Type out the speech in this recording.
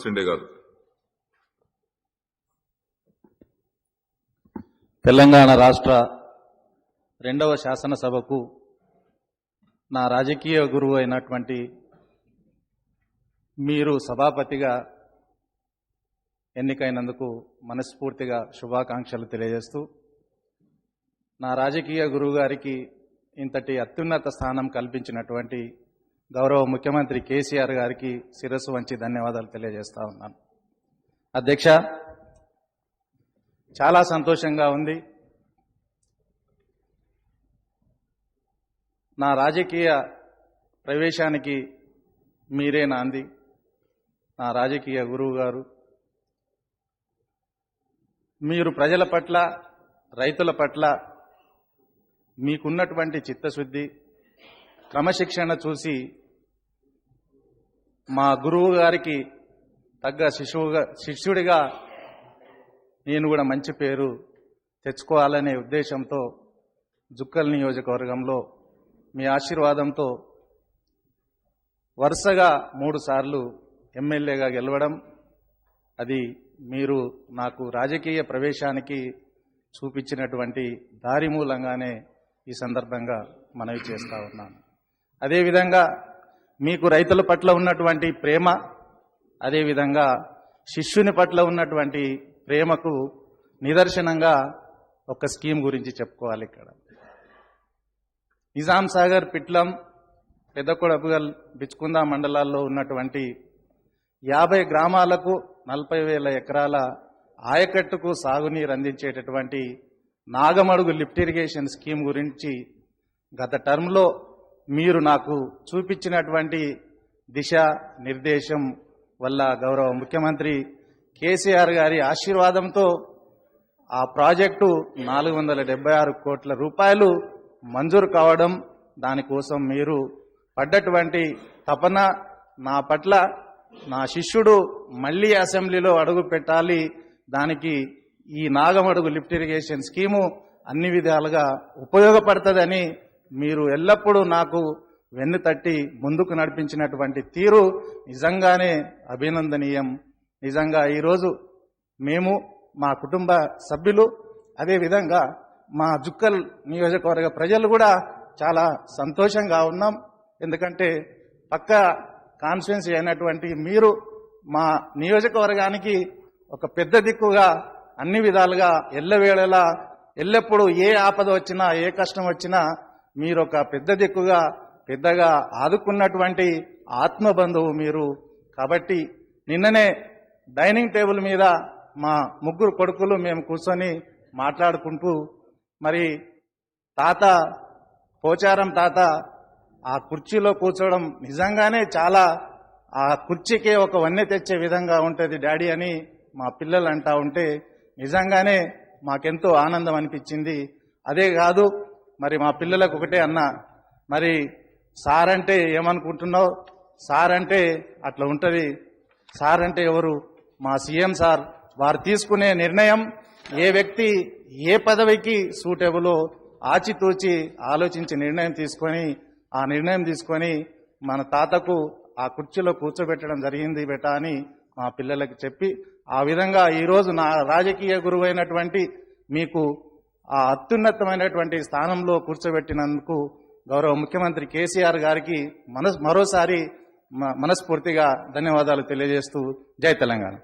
షిండే గారు. తెలంగాణ రాష్ట్ర 2వ శాసనసభకు నా రాజకీయ గురువు అయినటువంటి మీరు సభాపతిగా ఎన్నికైనందుకు మనస్ఫూర్తిగా శుభాకాంక్షలు తెలియజేస్తూ, నా రాజకీయ గురువు గారికి ఇంతటి అత్యున్నత స్థానం కల్పించినటువంటి గౌరవ ముఖ్యమంత్రి కేసీఆర్ గారికి శిరస్సు వంచి ధన్యవాదాలు తెలియజేస్తా ఉన్నాను. అధ్యక్ష, చాలా సంతోషంగా ఉంది. నా రాజకీయ ప్రవేశానికి మీరే నాంది, నా రాజకీయ గురువు గారు. మీరు ప్రజల పట్ల, రైతుల పట్ల మీకున్నటువంటి చిత్తశుద్ధి, క్రమశిక్షణ చూసి మా గురువు గారికి తగ్గ శిష్యుడిగా నేను కూడా మంచి పేరు తెచ్చుకోవాలనే ఉద్దేశంతో జుక్కల్ నియోజకవర్గంలో మీ ఆశీర్వాదంతో వరుసగా 3 సార్లు ఎమ్మెల్యేగా గెలవడం, అది మీరు నాకు రాజకీయ ప్రవేశానికి చూపించినటువంటి దారి మూలంగానే ఈ సందర్భంగా మనవి చేస్తా ఉన్నాను. అదేవిధంగా మీకు రైతుల పట్ల ఉన్నటువంటి ప్రేమ, అదేవిధంగా శిష్యుని పట్ల ఉన్నటువంటి ప్రేమకు నిదర్శనంగా ఒక స్కీమ్ గురించి చెప్పుకోవాలి. ఇక్కడ నిజాం సాగర్, పిట్లం, పెద్దకొడపుగల్, బిచ్కుందా మండలాల్లో ఉన్నటువంటి 50 గ్రామాలకు 40,000 ఎకరాల ఆయకట్టుకు సాగునీరు అందించేటటువంటి నాగమడుగు లిఫ్ట్ ఇరిగేషన్ స్కీమ్ గురించి గత టర్మ్లో మీరు నాకు చూపించినటువంటి దిశ నిర్దేశం వల్ల గౌరవ ముఖ్యమంత్రి కేసీఆర్ గారి ఆశీర్వాదంతో ఆ ప్రాజెక్టు 476 కోట్ల రూపాయలు మంజూరు కావడం, దానికోసం మీరు పడ్డటువంటి తపన, నా పట్ల నా శిష్యుడు మళ్లీ అసెంబ్లీలో అడుగు పెట్టాలి, దానికి ఈ నాగమడుగు లిఫ్ట్ ఇరిగేషన్ స్కీము అన్ని విధాలుగా ఉపయోగపడుతుందని మీరు ఎల్లప్పుడూ నాకు వెన్ను తట్టి ముందుకు నడిపించినటువంటి తీరు నిజంగానే అభినందనీయం. నిజంగా ఈరోజు మేము, మా కుటుంబ సభ్యులు, అదేవిధంగా మా జుక్కల్ నియోజకవర్గ ప్రజలు కూడా చాలా సంతోషంగా ఉన్నాం. ఎందుకంటే పక్క కాన్స్టిట్యున్సీ అయినటువంటి మీరు మా నియోజకవర్గానికి ఒక పెద్ద దిక్కుగా అన్ని విధాలుగా ఎల్లవేళలా ఎల్లప్పుడూ ఏ ఆపద వచ్చినా, ఏ కష్టం వచ్చినా మీరు ఒక పెద్ద దిక్కుగా పెద్దగా ఆదుకున్నటువంటి ఆత్మబంధువు మీరు. కాబట్టి నిన్ననే డైనింగ్ టేబుల్ మీద మా 3 కొడుకులు మేము కూర్చొని మాట్లాడుకుంటూ, మరి తాత, పోచారం తాత ఆ కుర్చీలో కూర్చోవడం నిజంగానే చాలా, ఆ కుర్చీకే ఒక వన్నె తెచ్చే విధంగా ఉంటుంది డాడీ అని మా పిల్లలు అంటా ఉంటే నిజంగానే మాకెంతో ఆనందం అనిపించింది. అదే కాదు, మరి మా పిల్లలకు ఒకటే అన్నా, మరి సార్ అంటే ఏమనుకుంటున్నావు, సార్ అంటే అట్లా ఉంటుంది, సార్ అంటే ఎవరు, మా సీఎం సార్. వారు తీసుకునే నిర్ణయం ఏ వ్యక్తి ఏ పదవికి సూటబులో ఆచితూచి ఆలోచించి నిర్ణయం తీసుకొని మన తాతకు ఆ కుర్చీలో కూర్చోబెట్టడం జరిగింది బేటా అని మా పిల్లలకు చెప్పి, ఆ విధంగా ఈరోజు నా రాజకీయ గురువైనటువంటి మీకు ఆ అత్యున్నతమైనటువంటి స్థానంలో కూర్చోబెట్టినందుకు గౌరవ ముఖ్యమంత్రి కేసీఆర్ గారికి మరోసారి మనస్ఫూర్తిగా ధన్యవాదాలు తెలియజేస్తూ, జై తెలంగాణ.